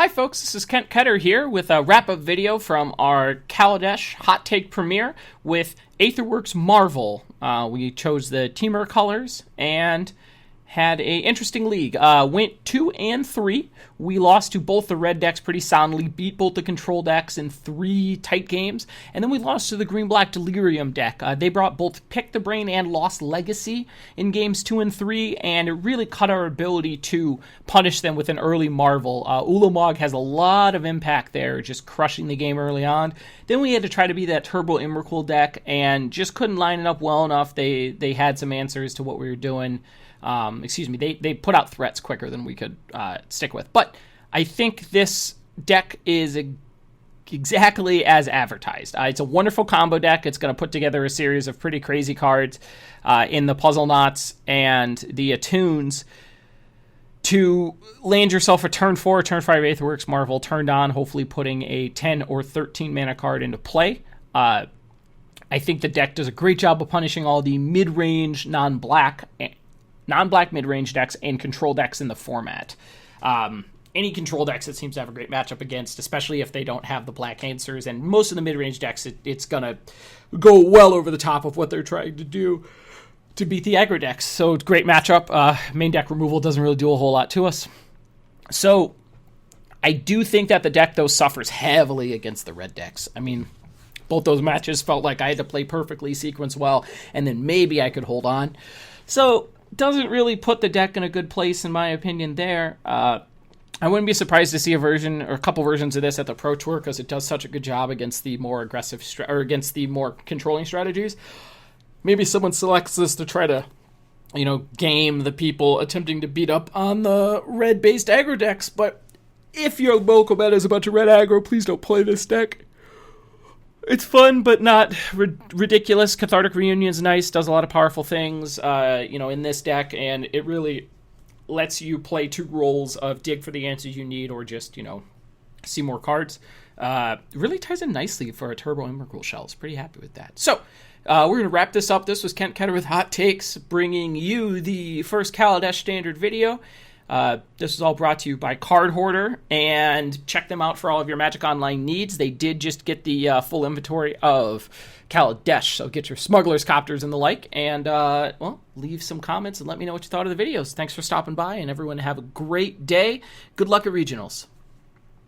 Hi folks, this is Ketter here with a wrap-up video from our Kaladesh Hot Take premiere with Aetherworks Marvel. We chose the Temur colors and had a interesting league. Went 2 and 3. We lost to both the red decks pretty soundly, beat both the control decks in 3 tight games, and then we lost to the green-black Delirium deck. They brought both Pick the Brain and Lost Legacy in games 2 and 3, and it really cut our ability to punish them with an early Marvel. Ulamog has a lot of impact there, just crushing the game early on. Then we had to try to be that Turbo Emrakul deck, and just couldn't line it up well enough. They had some answers to what we were doing. They put out threats quicker than we could stick with. But I think this deck is exactly as advertised. It's a wonderful combo deck. It's going to put together a series of pretty crazy cards in the Puzzle Knots and the Attunes to land yourself a turn 4, turn 5 Aetherworks Marvel turned on, hopefully putting a 10 or 13 mana card into play. I think the deck does a great job of punishing all the mid-range, non-black mid-range decks and control decks in the format. Any control decks it seems to have a great matchup against, especially if they don't have the black answers, and most of the mid-range decks, it's going to go well over the top of what they're trying to do to beat the aggro decks. So great matchup. Main deck removal doesn't really do a whole lot to us. So I do think that the deck, though, suffers heavily against the red decks. I mean, both those matches felt like I had to play perfectly, sequence well, and then maybe I could hold on. So doesn't really put the deck in a good place, in my opinion, there. I wouldn't be surprised to see a version or a couple versions of this at the Pro Tour because it does such a good job against the more aggressive or against the more controlling strategies. Maybe someone selects this to try to, game the people attempting to beat up on the red-based aggro decks. But if your local meta is a bunch of red aggro, please don't play this deck. It's fun, but not ridiculous. Cathartic Reunion is nice, does a lot of powerful things, in this deck, and it really lets you play 2 roles of dig for the answers you need or just, see more cards. Really ties in nicely for a Turbo Emrakul Shells. Pretty happy with that. So, we're going to wrap this up. This was Kent Ketter with Hot Takes, bringing you the first Kaladesh Standard video. This is all brought to you by Cardhoarder, and check them out for all of your Magic Online needs. They did just get the full inventory of Kaladesh, so get your smugglers, copters, and the like, and, leave some comments and let me know what you thought of the videos. Thanks for stopping by, and everyone have a great day. Good luck at Regionals.